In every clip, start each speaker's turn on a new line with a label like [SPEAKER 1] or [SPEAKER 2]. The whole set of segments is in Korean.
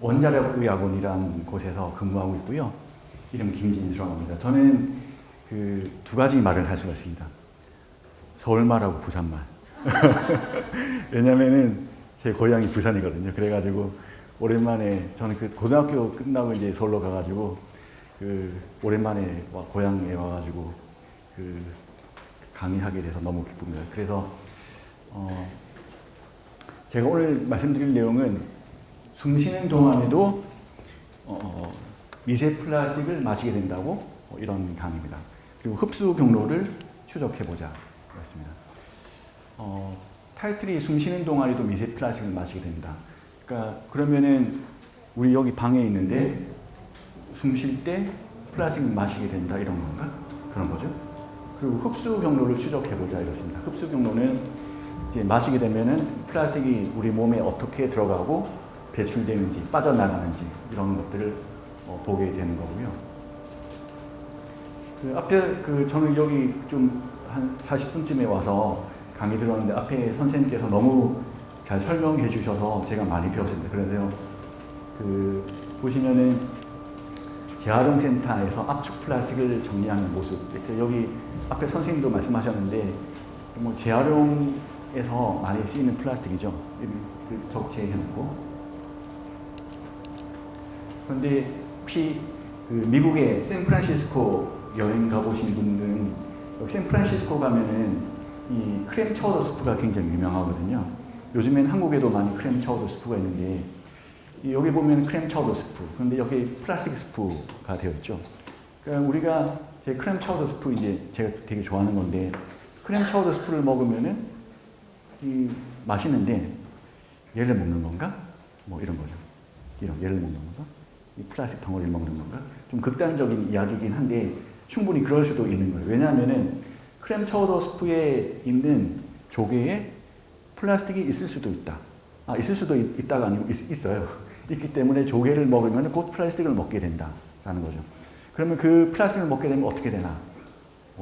[SPEAKER 1] 원자력의학원이라는 곳에서 근무하고 있고요. 이름 김진수라고 합니다. 저는 그 두 가지 말을 할 수가 있습니다. 서울말하고 부산말. 왜냐면은 제 고향이 부산이거든요. 그래가지고 오랜만에 저는 그 고등학교 끝나고 이제 서울로 가가지고 그 오랜만에 고향에 와가지고 그 강의하게 돼서 너무 기쁩니다. 그래서 제가 오늘 말씀드릴 내용은 숨 쉬는 동안에도 미세 플라스틱을 마시게 된다고 이런 강의입니다. 그리고 흡수 경로를 추적해보자 그렇습니다. 타이틀이 숨 쉬는 동안에도 미세 플라스틱을 마시게 된다. 그러니까 그러면은 우리 여기 방에 있는데 숨 쉴 때 플라스틱을 마시게 된다 이런 건가? 그런 거죠. 그리고 흡수 경로를 추적해보자 이렇습니다. 흡수 경로는 이제 마시게 되면은 플라스틱이 우리 몸에 어떻게 들어가고 배출되는지 빠져나가는지 이런 것들을 보게 되는 거고요. 그 앞에 저는 여기 좀 한 40분쯤에 와서 강의 들었는데 앞에 선생님께서 너무 잘 설명해 주셔서 제가 많이 배웠습니다. 그래서 보시면은 재활용센터에서 압축 플라스틱을 정리하는 모습. 여기 앞에 선생님도 말씀하셨는데 뭐 재활용에서 많이 쓰이는 플라스틱이죠. 적재해놓고. 그런데 혹시 미국의 샌프란시스코 여행 가보신 분들은 샌프란시스코 가면은 이 크렘 차우더 수프가 굉장히 유명하거든요. 요즘엔 한국에도 많이 크렘 차우더 수프가 있는데 여기 보면 크렘 차우더 수프. 그런데 여기 플라스틱 수프가 되어 있죠. 그러니까 우리가 제 크렘 차우더 수프 이제 제가 되게 좋아하는 건데 크렘 차우더 수프를 먹으면은 맛있는데 얘를 먹는 건가? 뭐 이런 거죠. 얘를 먹는 건가? 이 플라스틱 덩어리를 먹는 건가? 좀 극단적인 이야기이긴 한데 충분히 그럴 수도 있는 거예요. 왜냐하면은 크렘 차우더 스프에 있는 조개에 플라스틱이 있을 수도 있다. 있을 수도 있다가 아니고 있어요. 있기 때문에 조개를 먹으면 곧 플라스틱을 먹게 된다라는 거죠. 그러면 그 플라스틱을 먹게 되면 어떻게 되나?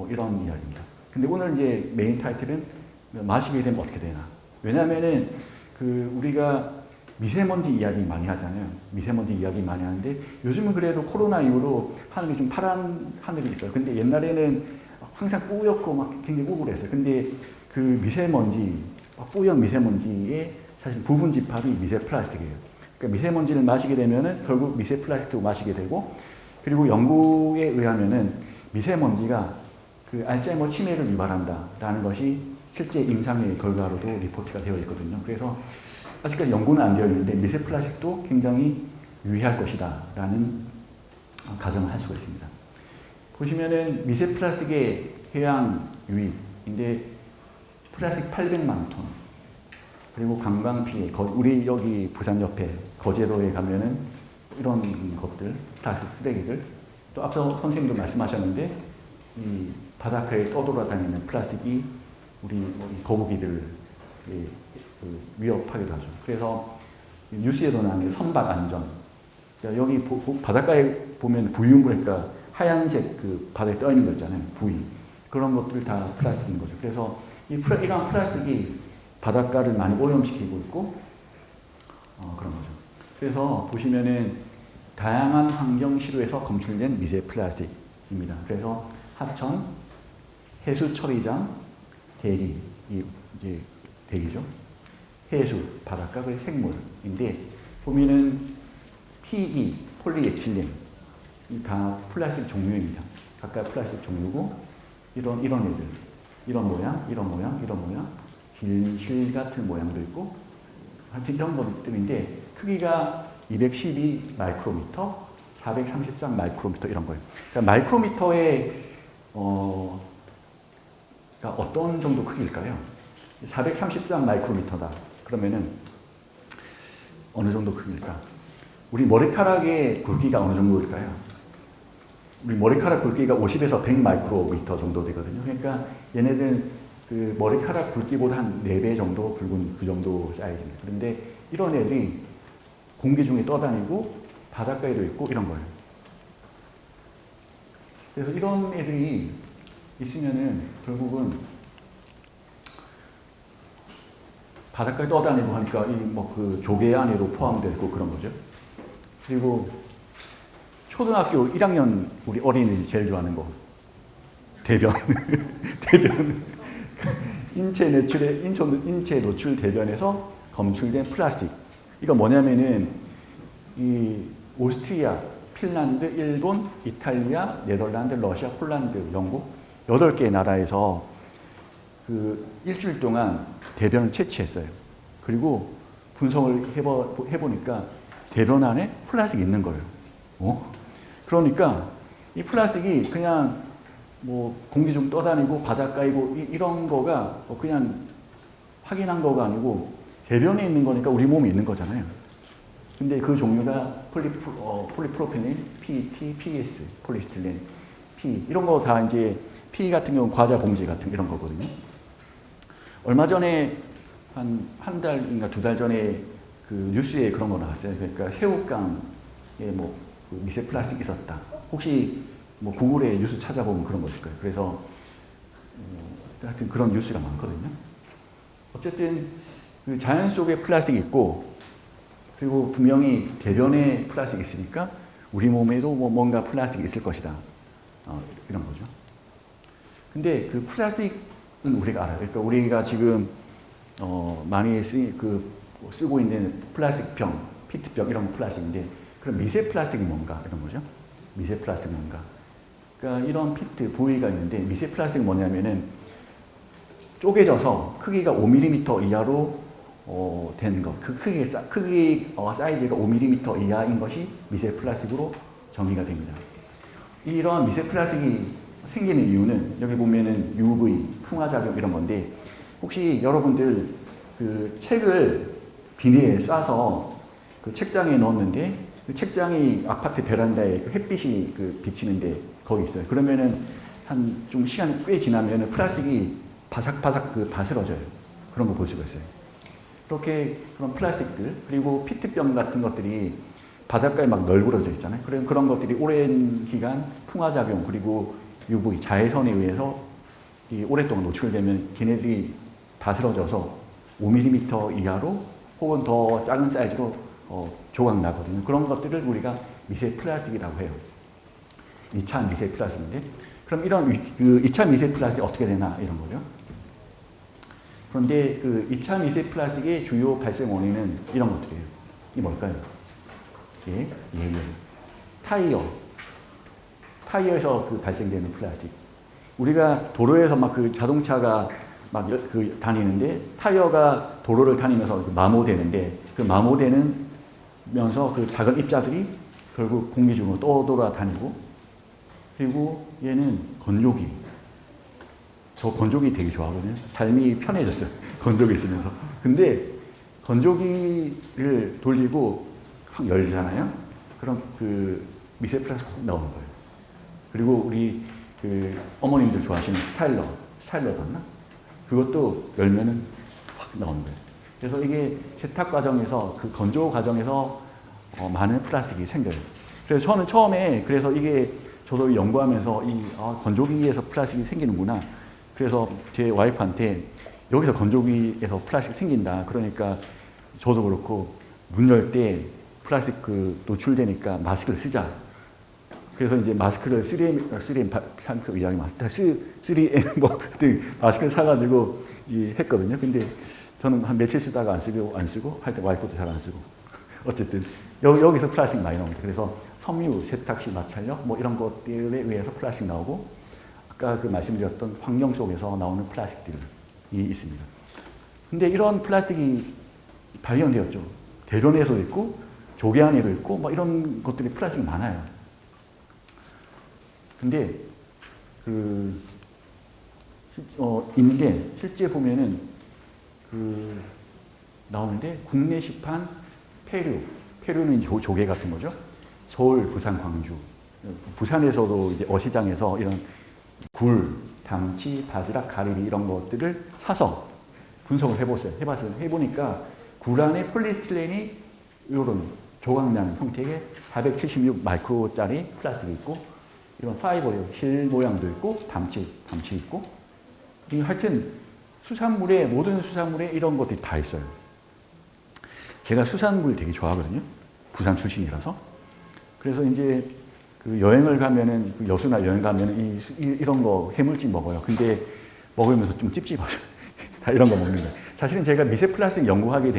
[SPEAKER 1] 이런 이야기입니다. 근데 오늘 이제 메인 타이틀은 마시게 되면 어떻게 되나? 왜냐하면은 우리가 미세먼지 이야기 많이 하잖아요. 미세먼지 이야기 많이 하는데 요즘은 그래도 코로나 이후로 하늘이 좀 파란 하늘이 있어요. 근데 옛날에는 항상 뿌옇고 막 굉장히 우울했어요. 근데 그 미세먼지, 뿌연 미세먼지의 사실 부분 집합이 미세 플라스틱이에요. 그러니까 미세먼지를 마시게 되면은 결국 미세 플라스틱도 마시게 되고 그리고 연구에 의하면은 미세먼지가 그 알츠하이머 치매를 유발한다라는 것이 실제 임상의 결과로도 리포트가 되어 있거든요. 그래서 아직까지 연구는 안 되어 있는데 미세 플라스틱도 굉장히 유의할 것이다 라는 가정을 할 수가 있습니다. 보시면은 미세 플라스틱의 해양 유입인데 플라스틱 800만 톤 그리고 관광 피해 우리 여기 부산 옆에 거제도에 가면은 이런 것들 플라스틱 쓰레기들 또 앞서 선생님도 말씀하셨는데 이 바닷가에 떠돌아다니는 플라스틱이 우리 거북이들을 위협하기도 하죠. 그래서 뉴스에도 나오는 선박 안전. 그러니까 여기 바닷가에 보면 부유물이니까 하얀색 바다에 떠 있는 거 있잖아요. 부위. 그런 것들 다 플라스틱인 거죠. 그래서 이러한 플라스틱이 바닷가를 많이 오염시키고 있고 그런 거죠. 그래서 보시면은 다양한 환경 시료에서 검출된 미세 플라스틱입니다. 그래서 하천, 해수 처리장, 대기, 이제 대기죠. 해수, 바닷가, 그 생물인데 보면은 PE, 폴리에틸렌 다 플라스틱 종류입니다. 각각 플라스틱 종류고 이런 애들, 이런 모양, 실 같은 모양도 있고 하여튼 이런 것들인데 크기가 212 마이크로미터, 433 마이크로미터 이런 거예요. 그러니까 마이크로미터의 그러니까 어떤 정도 크기일까요? 433 마이크로미터다. 그러면은 어느 정도 크기일까? 우리 머리카락의 굵기가 어느 정도일까요? 우리 머리카락 굵기가 50에서 100 마이크로미터 정도 되거든요. 그러니까 얘네들은 그 머리카락 굵기보다 한 4배 정도 굵은 그 정도 사이즈입니다. 그런데 이런 애들이 공기 중에 떠다니고 바닷가에도 있고 이런 거예요. 그래서 이런 애들이 있으면은 결국은 바닷가에 떠다니고 하니까 그 조개 안에도 포함되어 있고 그런 거죠. 그리고 초등학교 1학년 우리 어린이들이 제일 좋아하는 거. 대변. 대변. 인체 노출 대변에서 검출된 플라스틱. 이거 뭐냐면은 이 오스트리아, 핀란드, 일본, 이탈리아, 네덜란드, 러시아, 폴란드, 영국 8개의 나라에서 그 일주일 동안 대변을 채취했어요. 그리고 분석을 해보니까 대변 안에 플라스틱이 있는 거예요. 그러니까 이 플라스틱이 그냥 뭐 공기 중 떠다니고 바닷가이고 이런 거가 그냥 확인한 거가 아니고 대변에 있는 거니까 우리 몸에 있는 거잖아요. 근데 그 종류가 폴리프로필렌, PET, PS, 폴리스틸렌, P 이런 거 다 이제 P 같은 경우는 과자 봉지 같은 이런 거거든요. 얼마 전에 한 달인가 2달 전에 그 뉴스에 그런 거 나왔어요. 그러니까 새우깡에 뭐 그 미세 플라스틱 있었다. 혹시 뭐 구글에 뉴스 찾아보면 그런 거 있을 거예요. 그래서 하여튼 그런 뉴스가 많거든요. 어쨌든 그 자연 속에 플라스틱이 있고 그리고 분명히 대변에 플라스틱이 있으니까 우리 몸에도 뭐 뭔가 플라스틱이 있을 것이다. 이런 거죠. 근데 그 플라스틱은 우리가 알아요. 그러니까 우리가 지금 많이 쓰고 있는 플라스틱 병, 피트병 이런 플라스틱인데 그럼 미세 플라스틱이 뭔가 이런 거죠. 미세 플라스틱이 뭔가. 그러니까 이런 피트 부위가 있는데 미세 플라스틱이 뭐냐면은 쪼개져서 크기가 5mm 이하로 된 것. 그 크기 사이즈가 5mm 이하인 것이 미세 플라스틱으로 정의가 됩니다. 이런 미세 플라스틱이 생기는 이유는 여기 보면은 UV, 풍화작용 이런 건데 혹시 여러분들 그 책을 비닐에 싸서 그 책장에 넣었는데 그 책장이 아파트 베란다에 그 햇빛이 그 비치는데 거기 있어요. 그러면은 한 좀 시간이 꽤 지나면은 플라스틱이 바삭바삭 그 바스러져요. 그런 거 볼 수가 있어요. 그렇게 그런 플라스틱들 그리고 피트병 같은 것들이 바닷가에 막 널브러져 있잖아요. 그런 것들이 오랜 기간 풍화작용 그리고 UV 자외선에 의해서 오랫동안 노출되면 걔네들이 바스러져서 5mm 이하로 혹은 더 작은 사이즈로 조각 나거든요. 그런 것들을 우리가 미세 플라스틱이라고 해요. 2차 미세 플라스틱인데 그럼 이런 그 2차 미세 플라스틱이 어떻게 되나 이런 거죠. 그런데 그 2차 미세 플라스틱의 주요 발생 원인은 이런 것들이에요. 이 뭘까요? 예. 타이어에서 그 발생되는 플라스틱. 우리가 도로에서 막 그 자동차가 막 그 다니는데 타이어가 도로를 다니면서 마모되는데 그 마모되면서 그 작은 입자들이 결국 공기 중으로 떠돌아다니고 그리고 얘는 건조기. 저 건조기 되게 좋아하거든요. 삶이 편해졌어요. 건조기 있으면서. 근데 건조기를 돌리고 확 열잖아요. 그럼 그 미세 플라스틱 확 나오는 거예요. 그리고 우리 그 어머님들 좋아하시는 스타일러 봤나? 그것도 열면은 확 나오는 거예요. 그래서 이게 세탁 과정에서 그 건조 과정에서 많은 플라스틱이 생겨요. 그래서 저는 처음에 그래서 이게 저도 연구하면서 건조기에서 플라스틱이 생기는구나. 그래서 제 와이프한테 여기서 건조기에서 플라스틱 생긴다. 그러니까 저도 그렇고 문 열 때 플라스틱 그 노출되니까 마스크를 쓰자. 그래서 이제 마스크를 3M 상표 이야기 마스크 3M 뭐 마스크를 사가지고 했거든요. 근데 저는 한 며칠 쓰다가 안 쓰고 할 때 와이프도 잘 안 쓰고 어쨌든 여기서 플라스틱 많이 나옵니다. 그래서 섬유, 세탁시 마찰력 뭐 이런 것들에 의해서 플라스틱 나오고 아까 그 말씀드렸던 환경 속에서 나오는 플라스틱들이 있습니다. 근데 이런 플라스틱이 발견되었죠. 대변에서도 있고 조개 안에도 있고 뭐 이런 것들이 플라스틱이 많아요. 근데 있는데 실제 보면은 나오는데 국내 시판 페류는 조개 같은 거죠. 서울, 부산, 광주. 부산에서도 이제 어시장에서 이런 굴, 당치, 바지락, 가리비 이런 것들을 사서 분석을 해보니까 굴 안에 폴리스틸렌이 이런 조각나는 형태의 476 마이크로짜리 플라스틱이 있고 이런 파이버요, 실 모양도 있고 담치 있고 하여튼 모든 수산물에 이런 것들이 다 있어요. 제가 수산물 되게 좋아하거든요. 부산 출신이라서. 그래서 이제 그 여행을 가면은 그 여수나 여행 가면은 이런 거 해물찜 먹어요. 근데 먹으면서 좀 찝찝하죠. 다 이런 거 먹는 거예요. 사실은 제가 미세 플라스틱 연구하게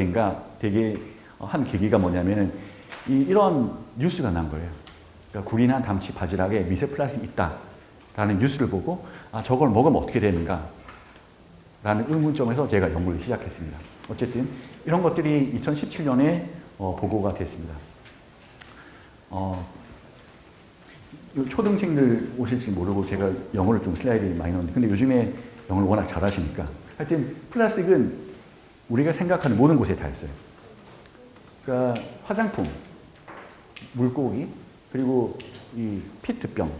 [SPEAKER 1] 되게 한 계기가 뭐냐면은 이런 뉴스가 난 거예요. 그러니까 구리나 담치 바지락에 미세 플라스틱이 있다라는 뉴스를 보고 저걸 먹으면 어떻게 되는가 라는 의문점에서 제가 연구를 시작했습니다. 어쨌든 이런 것들이 2017년에 보고가 됐습니다. 초등생들 오실지 모르고 제가 영어를 좀 슬라이드 많이 넣었는데 근데 요즘에 영어를 워낙 잘하시니까 하여튼 플라스틱은 우리가 생각하는 모든 곳에 다 있어요. 그러니까 화장품, 물고기, 그리고 이 피트병,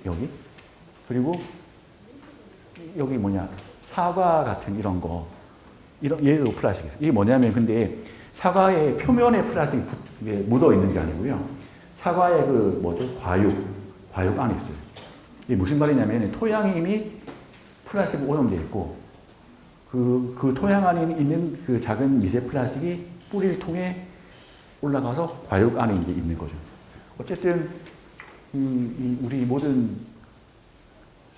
[SPEAKER 1] 여기, 그리고 여기 사과 같은 이런 거, 얘도 플라스틱이에요. 이게 뭐냐면 근데 사과의 표면에 플라스틱이 묻어 있는 게 아니고요. 사과의 과육 안에 있어요. 이게 무슨 말이냐면 토양이 이미 플라스틱 오염되어 있고 그 토양 안에 있는 그 작은 미세 플라스틱이 뿌리를 통해 올라가서 과육 안에 이제 있는 거죠. 어쨌든 우리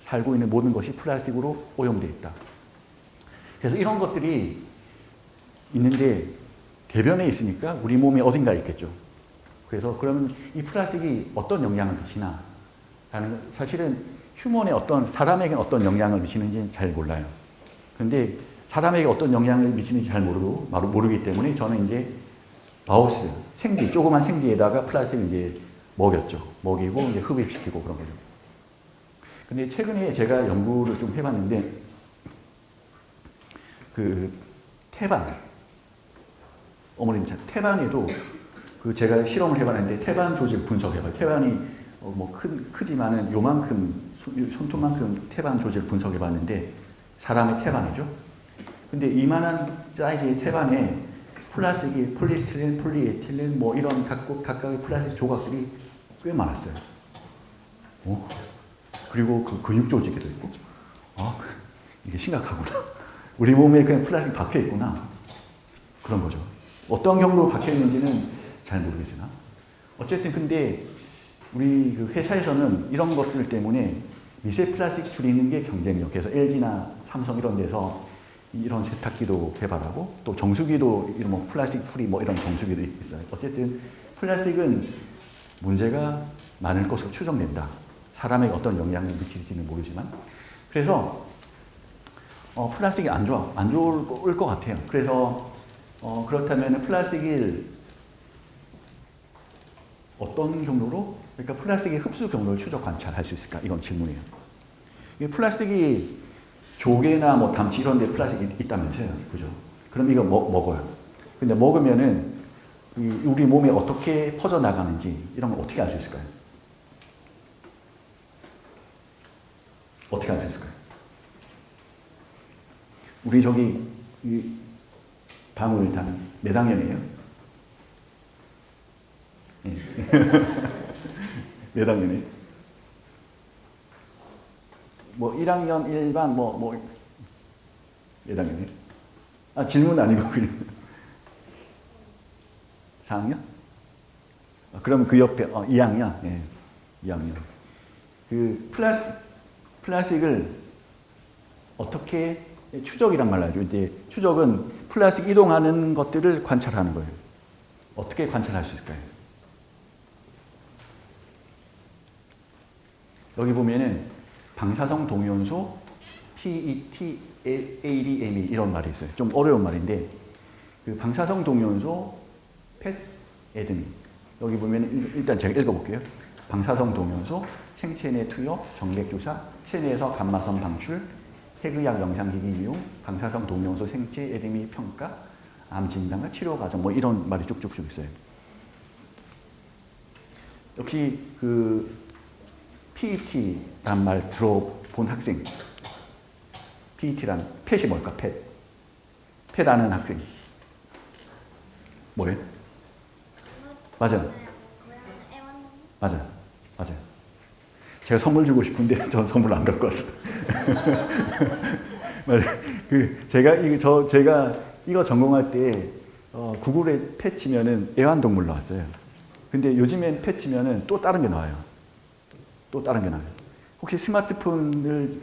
[SPEAKER 1] 살고 있는 모든 것이 플라스틱으로 오염되어 있다. 그래서 이런 것들이 있는데 대변에 있으니까 우리 몸에 어딘가에 있겠죠. 그래서 그러면 이 플라스틱이 어떤 영향을 미치나 라는 사실은 사람에게 어떤 영향을 미치는지 잘 몰라요. 근데 사람에게 어떤 영향을 미치는지 잘 모르기 때문에 저는 이제 마우스, 조그만 생쥐에다가 플라스틱을 이제 먹이고 이제 흡입시키고 그런 거죠. 근데 최근에 제가 연구를 좀 해봤는데 그 태반, 어머님 태반에도 제가 실험을 해봤는데 태반 조직 분석해봐요. 태반이 크지만은 요만큼 손톱만큼 태반 조직을 분석해봤는데 사람의 태반이죠. 근데 이만한 사이즈의 태반에 플라스틱이 폴리스티렌, 폴리에틸렌 이런 각각의 플라스틱 조각들이 꽤 많았어요. 그리고 그 근육 조직에도 있고 이게 심각하구나. 우리 몸에 그냥 플라스틱 박혀 있구나. 그런 거죠. 어떤 경로로 박혀 있는지는 잘 모르겠으나 어쨌든 근데 우리 그 회사에서는 이런 것들 때문에 미세 플라스틱 줄이는 게 경쟁력. 그래서 LG나 삼성 이런 데서 이런 세탁기도 개발하고 또 정수기도 이런 플라스틱 프리 이런 정수기도 있어요. 어쨌든 플라스틱은 문제가 많을 것으로 추정된다. 사람에게 어떤 영향을 미칠지는 모르지만 그래서 플라스틱이 안 좋을 것 같아요. 그래서 그렇다면 플라스틱을 어떤 경로로 그러니까 플라스틱의 흡수 경로를 추적 관찰할 수 있을까? 이건 질문이에요. 플라스틱이 조개나 담치 이런 데 플라스틱이 있다면서요. 그죠? 그럼 이거 먹어요. 근데 먹으면은 우리 몸에 어떻게 퍼져나가는지 이런 걸 어떻게 알 수 있을까요? 어떻게 알 수 있을까요? 우리 저기 방울단 몇 학년이에요? 네. 몇 학년이에요? 1학년 1반 몇 학년이에요? 질문 아니고 그냥 4학년? 그럼 그 옆에 2학년? 네, 2학년. 그 플라스틱을 어떻게 추적이란 말을 하죠. 이제 추적은 플라스틱 이동하는 것들을 관찰하는 거예요. 어떻게 관찰할 수 있을까요? 여기 보면은 방사성 동위원소 PET, ADME 이런 말이 있어요. 좀 어려운 말인데 그 방사성 동위원소 펫, 에드미 여기 보면 일단 제가 읽어볼게요. 방사성 동위원소, 생체 내 투여, 정맥 주사, 체내에서 감마선 방출, 핵의학 영상기기 이용, 방사성 동위원소 생체 에드미 평가, 암 진단과 치료 과정 이런 말이 쭉쭉쭉 있어요. 역시 그 PET란 말 들어본 학생, PET란 펫이 뭘까? 펫 아는 학생 뭐예요? 맞아요. 제가 선물 주고 싶은데 전 선물 안 갖고 왔어요. 제가 이거 전공할 때 구글에 펫 치면은 애완동물 나왔어요. 근데 요즘엔 펫 치면은 또 다른 게 나와요. 또 다른 게 나와요. 혹시 스마트폰을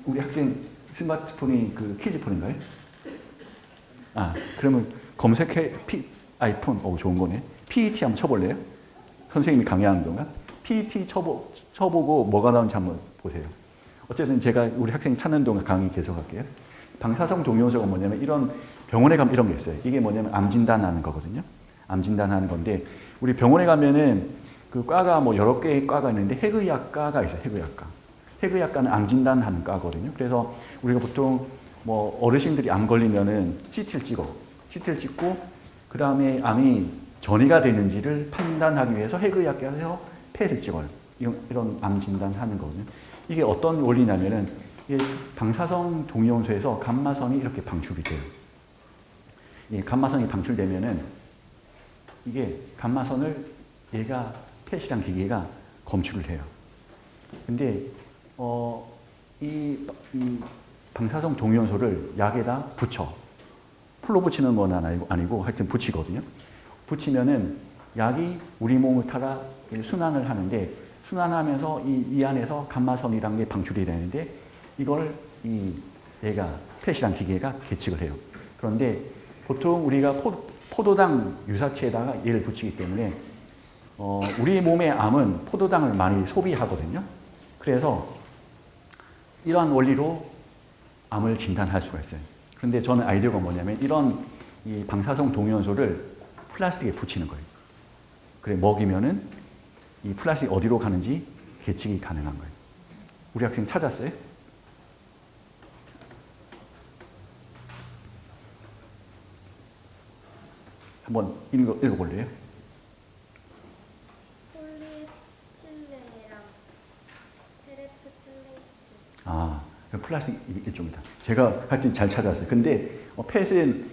[SPEAKER 1] 우리 학생 스마트폰이 그 키즈폰인가요? 아, 그러면 검색해 아이폰, 좋은 거네. PET 한번 쳐볼래요? 선생님이 강의하는 동안 PET 쳐보고 뭐가 나오는지 한번 보세요. 어쨌든 제가 우리 학생이 찾는 동안 강의 계속할게요. 방사성 동요소가 뭐냐면 이런 병원에 가면 이런 게 있어요. 이게 뭐냐면 암 진단하는 거거든요. 암 진단하는 건데 우리 병원에 가면은 그 과가 뭐 여러 개의 과가 있는데 핵의학과가 있어요. 핵의학과. 핵의학과는 암 진단하는 과거든요. 그래서 우리가 보통 뭐 어르신들이 암 걸리면은 CT를 찍어. CT를 찍고 그 다음에 암이 전이가 되는지를 판단하기 위해서 핵의학과에서 펫을 찍어요. 이런 암 진단하는 거거든요. 이게 어떤 원리냐면은 이게 방사성 동위원소에서 감마선이 이렇게 방출이 돼요. 이 감마선이 방출되면은 이게 감마선을 얘가 펫이란 기계가 검출을 해요. 근데 이 방사성 동위원소를 약에다 붙여. 풀로 붙이는 건 아니고 하여튼 붙이거든요. 붙이면은 약이 우리 몸을 타가 순환을 하는데 순환하면서 이 안에서 감마선이라는 게 방출이 되는데 이걸 얘가 펫이란 기계가 계측을 해요. 그런데 보통 우리가 포도당 유사체에다가 얘를 붙이기 때문에 우리 몸의 암은 포도당을 많이 소비하거든요. 그래서 이러한 원리로 암을 진단할 수가 있어요. 그런데 저는 아이디어가 뭐냐면 이런 이 방사성 동위원소를 플라스틱에 붙이는 거예요. 그래 먹이면은 이 플라스틱 어디로 가는지 계측이 가능한 거예요. 우리 학생 찾았어요? 한번 읽어볼래요?
[SPEAKER 2] 폴리에틸렌이랑 테레프틀레이트.
[SPEAKER 1] 아, 플라스틱 일종이다. 제가 하여튼 잘 찾았어요. 근데 펫은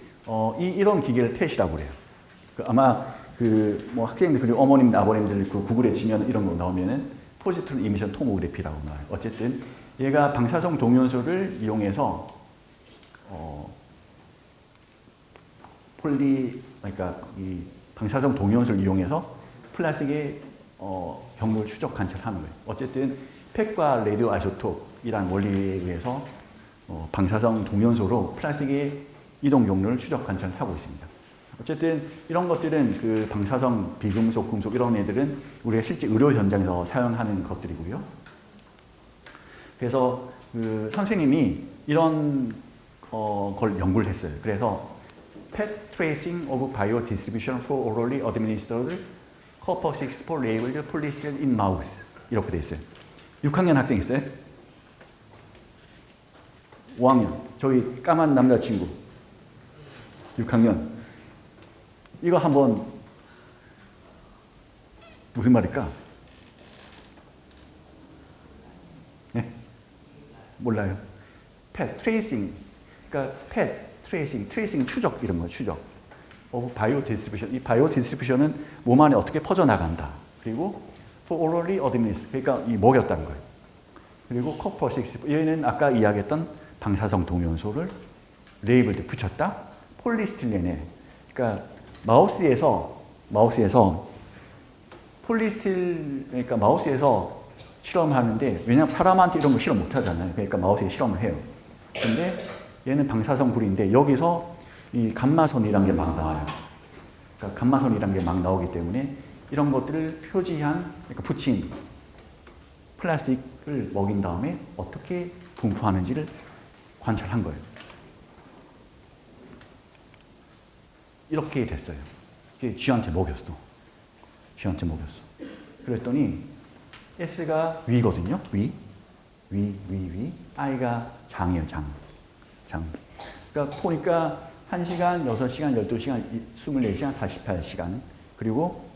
[SPEAKER 1] 이런 기계를 펫이라고 그래요. 아마 뭐 학생들 그리고 어머님, 아버님들 그 구글에 치면 이런 거 나오면은 포지티브 이미션 토모그래피라고 나와요. 어쨌든 얘가 방사성 동위원소를 이용해서 그러니까 이 방사성 동위원소를 이용해서 플라스틱의 경로를 추적 관찰하는 거예요. 어쨌든 펫과 레디오 아이소톱이란 원리에 의해서 방사성 동위원소로 플라스틱의 이동 경로를 추적 관찰하고 있습니다. 어쨌든 이런 것들은 그 방사성, 비금속, 금속 이런 애들은 우리가 실제 의료 현장에서 사용하는 것들이고요. 그래서 그 선생님이 이런 걸 연구를 했어요. 그래서 PET tracing of biodistribution for orally administered copper-64 labeled polystyrene in mouse 이렇게 돼 있어요. 6학년 학생 있어요? 5학년 저희 까만 남자친구 6학년 이거 한번 무슨 말일까? 네? 몰라요. PET tracing 그러니까 PET 트레이싱 추적 이런 거 추적. 바이오 디스트리뷰션. 이 바이오 디스트리뷰션은 몸 안에 어떻게 퍼져나간다. 그리고 for orally administered. 그러니까 이 먹였다는 거예요. 그리고 copper-64. 얘는 아까 이야기했던 방사성 동위원소를 레이블에 붙였다. 폴리스틸렌에. 그러니까 마우스에서 그러니까 마우스에서 실험하는데 왜냐하면 사람한테 이런 거 실험 못 하잖아요. 그러니까 마우스에 실험을 해요. 근데 얘는 방사성 불인데 여기서 이 감마선이라는 게 막 나와요. 그러니까 감마선이라는 게 막 나오기 때문에 이런 것들을 표지한, 그러니까 붙인 플라스틱을 먹인 다음에 어떻게 분포하는지를 관찰한 거예요. 이렇게 됐어요. 쥐한테 먹였어. 그랬더니 S가 위거든요. 위. I가 장이에요. 장. 그러니까 보니까 1시간, 6시간, 12시간, 24시간, 48시간. 그리고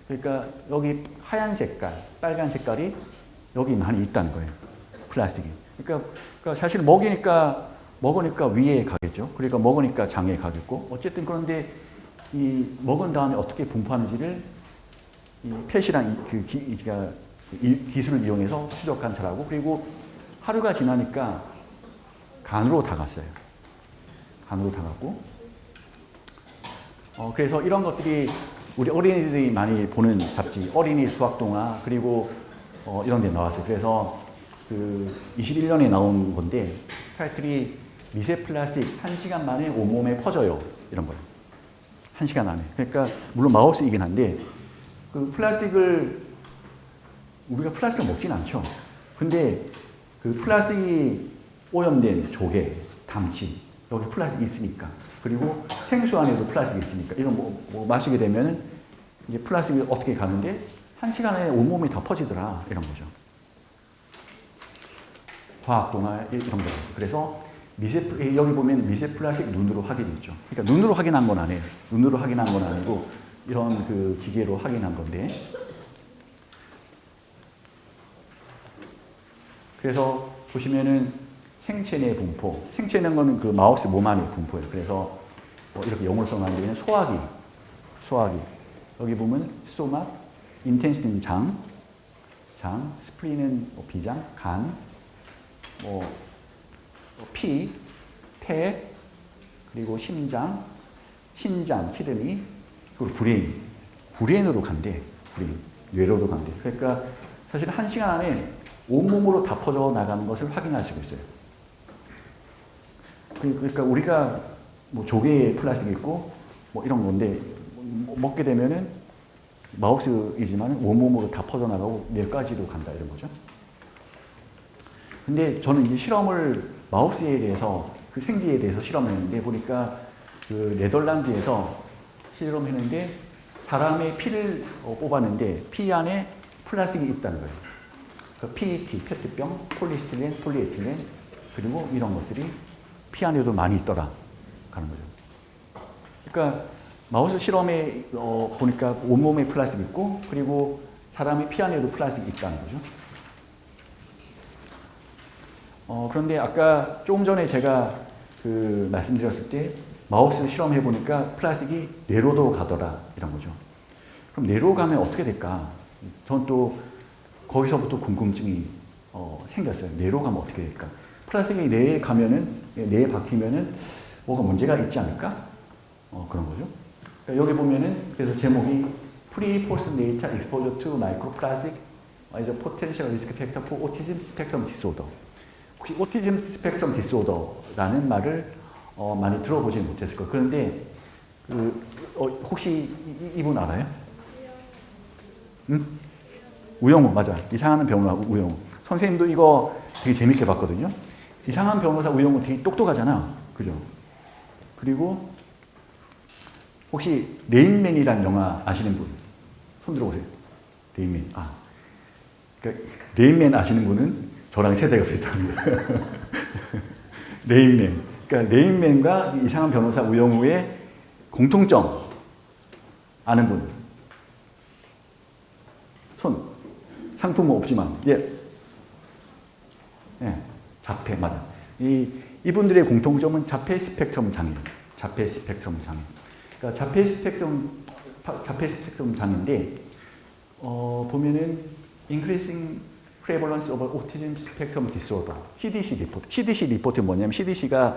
[SPEAKER 1] 그러니까 여기 하얀 색깔, 빨간 색깔이 여기 많이 있다는 거예요. 플라스틱이. 그러니까 사실 먹으니까 위에 가겠죠. 그러니까 먹으니까 장에 가겠고. 어쨌든 그런데 이 먹은 다음에 어떻게 분포하는지를 이 펫이랑 기술을 이용해서 추적 관찰하고 그리고 하루가 지나니까 간으로 다 갔어요. 간으로 다 갔고. 그래서 이런 것들이 우리 어린이들이 많이 보는 잡지, 어린이 수학동화, 그리고 이런 데 나왔어요. 그래서 그 21년에 나온 건데, 타이틀이 미세 플라스틱 1시간 만에 온몸에 퍼져요. 이런 거예요. 1시간 안에. 그러니까, 물론 마우스이긴 한데, 그 플라스틱을, 우리가 플라스틱을 먹진 않죠. 근데 그 플라스틱이 오염된 조개, 담치, 여기 플라스틱이 있으니까. 그리고 생수 안에도 플라스틱이 있으니까. 이거 뭐 마시게 되면 이게 플라스틱이 어떻게 가는데 1시간에 온몸이 다 퍼지더라. 이런 거죠. 과학동화 이런 거. 그래서 여기 보면 미세 플라스틱 눈으로 확인했죠. 그러니까 눈으로 확인한 건 아니에요. 눈으로 확인한 건 아니고 이런 그 기계로 확인한 건데. 그래서 보시면은 생체 내 분포. 생체는 거는 그 마우스 몸 안의 분포예요. 그래서 이렇게 영어로 써놨는데 소화기. 여기 보면 스토막, 인텐시티는 장, 스프린은 비장, 간, 피, 폐, 그리고 심장, 신장, 키드니, 그리고 브레인으로 간대. 뇌로도 간대. 그러니까 사실 1시간 안에 온몸으로 다 퍼져 나가는 것을 확인할 수가 있어요. 그러니까 우리가 뭐 조개에 플라스틱이 있고 뭐 이런 건데 먹게 되면은 마우스이지만 온몸으로 다 퍼져 나가고 뇌까지도 간다 이런 거죠. 근데 저는 이제 실험을 마우스에 대해서 그 생지에 대해서 실험을 했는데 보니까 그 네덜란드에서 실험했는데 사람의 피를 뽑았는데 피 안에 플라스틱이 있다는 거예요. 그 PET, 페트병, 폴리스틸렌, 폴리에틸렌 그리고 이런 것들이 피 안에도 많이 있더라 하는 거죠. 그러니까 마우스 실험에 보니까 온몸에 플라스틱이 있고 그리고 사람의 피 안에도 플라스틱이 있다는 거죠. 그런데 아까 조금 전에 제가 그 말씀드렸을 때 마우스 실험해 보니까 플라스틱이 뇌로도 가더라 이런 거죠. 그럼 뇌로 가면 어떻게 될까? 전 또 거기서부터 궁금증이 생겼어요. 뇌로 가면 어떻게 될까? 플라스틱이 뇌에 가면은 뇌에 박히면은 뭐가 문제가 있지 않을까? 그런 거죠. 그러니까 여기 보면은 그래서 제목이 Pre-Post-Natal Exposure to Microplastic is a Potential Risk Factor for Autism Spectrum Disorder. 혹시 오티즘 스펙트럼 디스오더라는 말을 많이 들어보지 못했을 거예요. 그런데 혹시 이분 알아요? 응? 우영우 맞아. 이상한 변호사하고 우영우. 선생님도 이거 되게 재밌게 봤거든요. 이상한 변호사 우영우 되게 똑똑하잖아. 그죠? 그리고 혹시 레인맨이라는 영화 아시는 분? 손 들어보세요. 레인맨. 그러니까 레인맨 아시는 분은 저랑 세대가 비슷합니다. 레인맨. 그러니까 레인맨과 이상한 변호사 우영우의 공통점 아는 분. 손. 상품은 없지만. 예. 자폐 맞아. 이분들의 공통점은 자폐 스펙트럼 장애. 자폐 스펙트럼 장애. 그러니까 자폐 스펙트럼 장애인데 보면은 increasing prevalence of autism spectrum disorder. CDC 리포트. CDC 리포트 뭐냐면 CDC가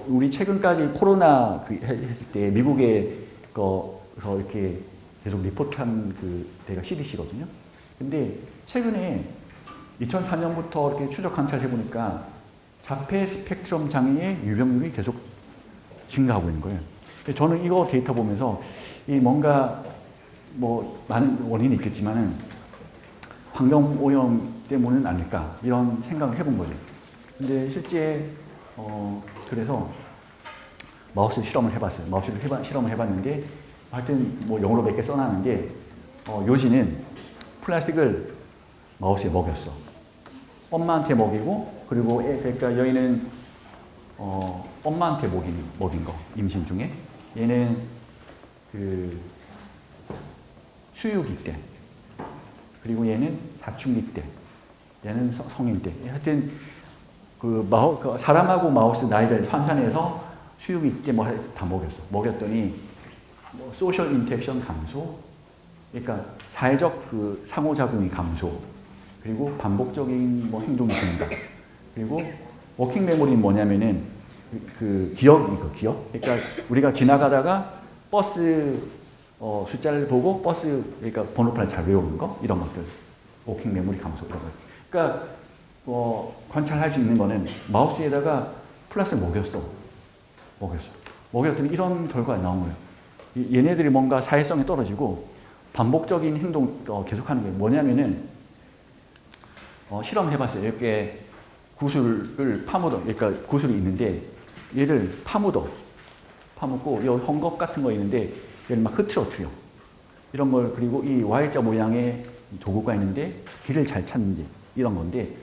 [SPEAKER 1] 우리 최근까지 코로나 했을 때 미국에 거서 이렇게 계속 리포트한 그 데가 CDC거든요. 근데 최근에 2004년부터 이렇게 추적 관찰해 보니까 자폐 스펙트럼 장애의 유병률이 계속 증가하고 있는 거예요. 저는 이거 데이터 보면서 이 뭔가 뭐 많은 원인이 있겠지만은 환경 오염 때문은 아닐까 이런 생각을 해본 거죠. 근데 실제 그래서 마우스 실험을 해봤어요. 마우스 실험을 해봤는데 하여튼 뭐 영어로 몇 개 써놨는데 요지는 플라스틱을 마우스에 먹였어. 엄마한테 먹이고 그리고 그러니까 여기는 엄마한테 먹인 거 임신 중에 얘는 그 수유기 때 그리고 얘는 사춘기 때 얘는 성인 때 하여튼 그 사람하고 마우스 나이를 환산해서 수유기 때 뭐 다 먹였더니 뭐 소셜 인터랙션 감소 그러니까 사회적 그 상호작용이 감소 그리고 반복적인 뭐 행동이 증가 그리고 워킹 메모리는 뭐냐면은 그 기억 그러니까 우리가 지나가다가 버스 숫자를 보고 버스 그러니까 번호판을 잘 외우는 거 이런 것들 워킹 메모리 감소 이런 거. 그러니까 관찰할 수 있는 거는 마우스에다가 플러스를 먹였더니 이런 결과가 나온 거예요. 얘네들이 뭔가 사회성이 떨어지고 반복적인 행동 계속하는 게 뭐냐면은 실험해봤어요. 이렇게 구슬을 그러니까 구슬이 있는데 얘를 파묻고 이 헝겊 같은 거 있는데 얘를 막 흐트러뜨려. 이런 걸 그리고 이 Y자 모양의 도구가 있는데 길을 잘 찾는지 이런 건데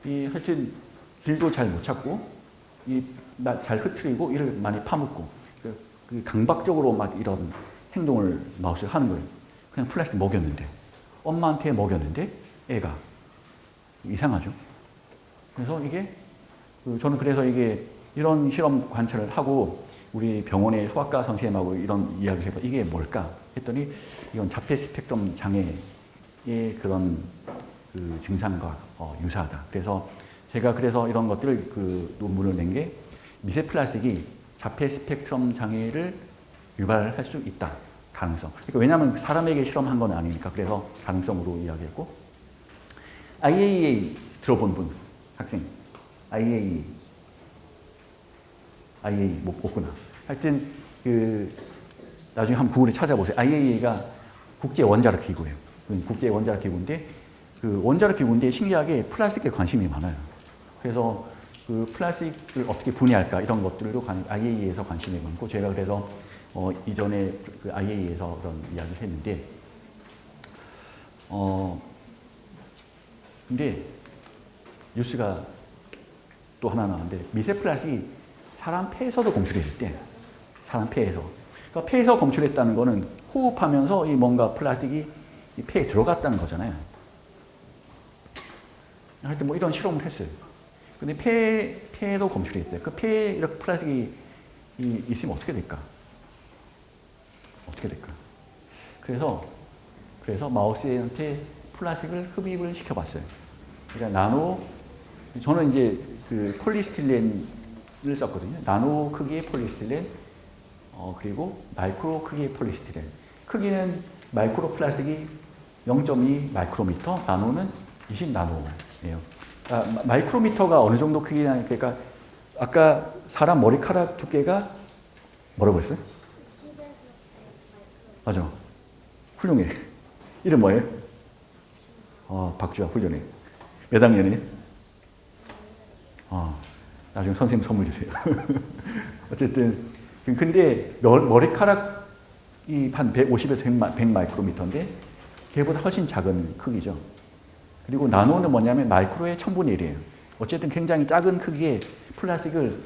[SPEAKER 1] 하여튼 길도 잘 못 찾고 잘 흐트리고 이를 많이 파묻고 그 강박적으로 막 이런 행동을 마우스에 하는 거예요. 그냥 플라스틱 먹였는데 엄마한테 먹였는데 애가 이상하죠. 그래서 저는 그래서 이런 실험 관찰을 하고 우리 병원의 소아과 선생님하고 이런 이야기를 해봐. 이게 뭘까? 했더니 이건 자폐 스펙트럼 장애의 그런 그 증상과 유사하다. 그래서 제가 이런 것들을 그 논문을 낸 게 미세 플라스틱이 자폐 스펙트럼 장애를 유발할 수 있다. 가능성. 그러니까 왜냐하면 사람에게 실험한 건 아니니까 그래서 가능성으로 이야기했고 IAEA 들어본 분 학생 IAEA 없구나. 하여튼 나중에 한번 구글에 찾아보세요. IAEA가 국제 원자력 기구예요. 국제 원자력 기구인데 원자력 기구인데 신기하게 플라스틱에 관심이 많아요. 그래서 그 플라스틱을 어떻게 분해할까 이런 것들도 IAEA에서 관심이 많고 제가 그래서 이전에 그 IAEA에서 그런 이야기를 했는데 근데 뉴스가 또 하나 나왔는데 미세 플라스틱이 사람 폐에서도 검출했을 때 사람 폐에서 그러니까 폐에서 검출했다는 거는 호흡하면서 이 뭔가 플라스틱이 이 폐에 들어갔다는 거잖아요. 하여튼 뭐 이런 실험을 했어요. 근데 폐에도 검출했대요. 그 폐에 이렇게 플라스틱이 있으면 어떻게 될까? 그래서 마우스한테 플라스틱을 흡입을 시켜봤어요. 그러니까 저는 이제 그 폴리스틸렌을 썼거든요. 나노 크기의 폴리스틸렌, 그리고 마이크로 크기의 폴리스틸렌. 크기는 마이크로 플라스틱이 0.2 마이크로미터, 나노는 20 나노예요. 마이크로미터가 어느 정도 크기냐, 그러니까 아까 사람 머리카락 두께가 뭐라고 했어요? 맞아. 훌륭해. 이름 뭐예요? 박주아 훌륭해. 몇 학년이에요? 나중에 선생님 선물 주세요. 어쨌든 근데 머리카락이 한 150에서 100 마이크로미터인데 걔보다 훨씬 작은 크기죠. 그리고 나노는 뭐냐면 마이크로의 1000분의 1이에요. 어쨌든 굉장히 작은 크기의 플라스틱을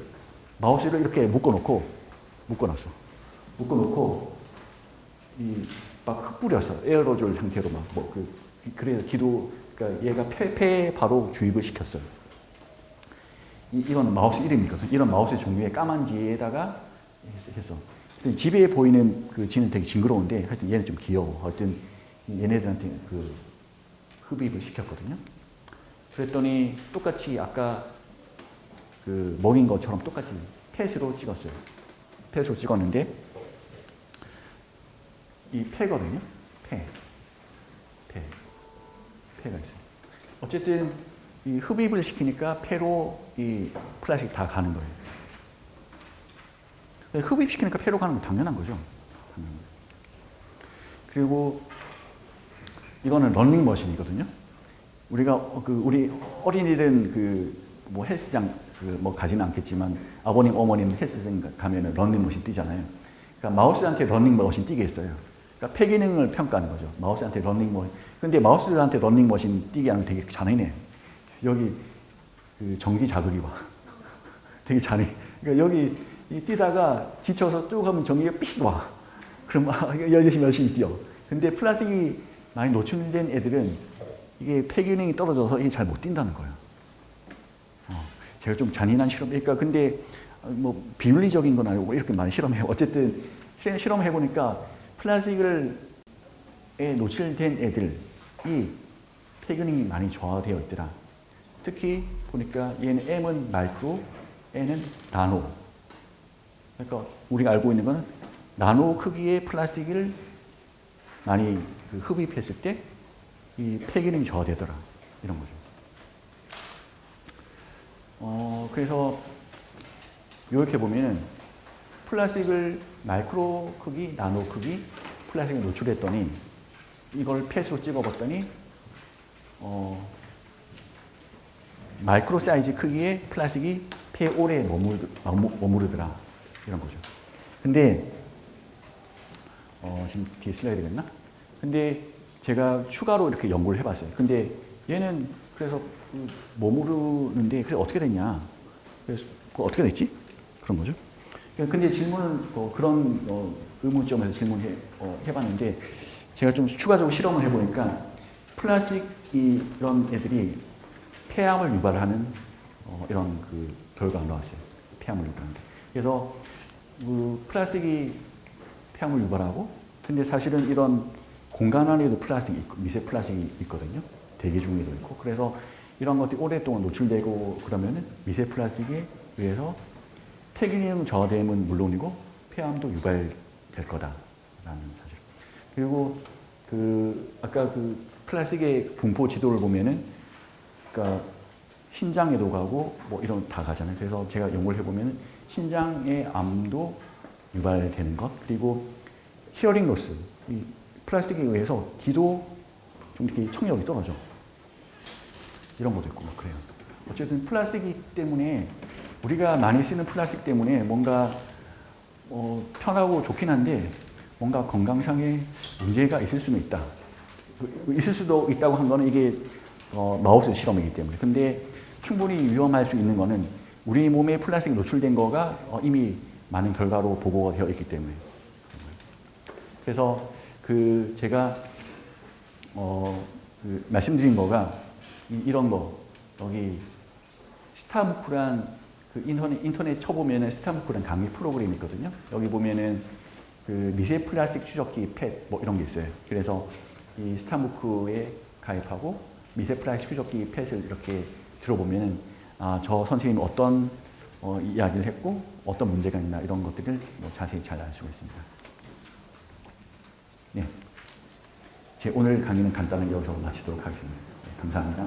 [SPEAKER 1] 마우스를 이렇게 묶어놓고 막 흩뿌렸어. 에어로졸 상태로 그래서 그러니까 얘가 폐에 바로 주입을 시켰어요. 이건 마우스 이름이거든. 이런 마우스 종류의 까만 지에다가 했어. 집에 보이는 그 지는 되게 징그러운데 하여튼 얘는 좀 귀여워. 하여튼 얘네들한테 흡입을 시켰거든요. 그랬더니 똑같이 아까 먹인 것처럼 똑같이 펫으로 찍었어요. 펫으로 찍었는데 이 폐거든요. 폐가 있어요. 어쨌든 이 흡입을 시키니까 폐로 이 플라스틱 다 가는 거예요. 흡입시키니까 폐로 가는 건 당연한 거죠. 그리고 이거는 러닝머신이거든요. 우리 어린이들은 뭐 헬스장 뭐 가지는 않겠지만 아버님, 어머님 헬스장 가면은 러닝머신 뛰잖아요. 그러니까 마우스한테 러닝머신 뛰게 했어요. 그러니까 폐기능을 평가하는 거죠. 마우스한테 러닝머신. 근데 마우스한테 러닝머신 뛰게 하면 되게 잔인해. 여기 전기 자극이 와. 되게 잔인해. 그러니까 여기 뛰다가 지쳐서 쭉 하면 전기가 삑 와. 그럼 열심히 뛰어. 근데 플라스틱이 많이 노출된 애들은 이게 폐기능이 떨어져서 이게 잘 못 뛴다는 거예요. 제가 좀 잔인한 실험, 그러니까 근데 뭐 비윤리적인 건 아니고 이렇게 많이 실험해요. 어쨌든 실험해보니까 플라스틱에 노출된 애들이 폐기능이 많이 저하되어 있더라. 특히 보니까 얘는 M은 마이크로, N은 나노. 그러니까 우리가 알고 있는 거는 나노 크기의 플라스틱을 많이 그 흡입했을 때 이 폐기능이 저하되더라. 이런 거죠. 그래서 이렇게 보면은 플라스틱을 마이크로 크기, 나노 크기 플라스틱을 노출했더니 이걸 펫으로 찍어봤더니 마이크로 사이즈 크기의 플라스틱이 폐에 오래 머무르더라. 이런 거죠. 근데 지금 뒤에 슬라이드겠나? 근데 제가 추가로 이렇게 연구를 해봤어요. 근데 얘는 그래서 머무르는데 그래 어떻게 됐냐? 그래서 어떻게 됐지? 그런 거죠. 근데 질문은 그런 의문점에서 질문해 해봤는데 제가 좀 추가적으로 실험을 해보니까 플라스틱 이런 애들이 폐암을 유발하는 이런 그 결과가 나왔어요. 폐암을 유발하는데. 그래서 그 플라스틱이 폐암을 유발하고, 근데 사실은 이런 공간 안에도 플라스틱이 있고, 미세 플라스틱이 있거든요. 대기 중에도 있고. 그래서 이런 것들이 오랫동안 노출되고 그러면은 미세 플라스틱에 의해서 폐기능 저하됨은 물론이고 폐암도 유발될 거다라는 사실. 그리고 아까 그 플라스틱의 분포 지도를 보면은 그러니까 신장에도 가고 뭐 이런 다 가잖아요. 그래서 제가 연구를 해보면은 신장의 암도 유발되는 것, 그리고 히어링 로스, 이 플라스틱에 의해서 귀도 좀 이렇게 청력이 떨어져. 이런 것도 있고 막 그래요. 어쨌든 플라스틱 때문에 우리가 많이 쓰는 플라스틱 때문에 뭔가 편하고 좋긴 한데 뭔가 건강상의 문제가 있을 수는 있다. 있을 수도 있다고 한 거는 이게 마우스 실험이기 때문에. 근데 충분히 위험할 수 있는 거는 우리 몸에 플라스틱이 노출된 거가 이미 많은 결과로 보고가 되어 있기 때문에. 그래서 제가 말씀드린 거가 이런 거, 여기 스타무크란 인터넷 쳐보면은 스타무크란 강의 프로그램이 있거든요. 여기 보면은 미세 플라스틱 추적기 펫 뭐 이런 게 있어요. 그래서 이 스타무크에 가입하고 미세 플라스틱 추적기 펫을 이렇게 들어보면은 저 선생님이 어떤 이야기를 했고 어떤 문제가 있나 이런 것들을 뭐 자세히 잘 알 수가 있습니다. 네. 제 오늘 강의는 간단하게 여기서 마치도록 하겠습니다. 네, 감사합니다.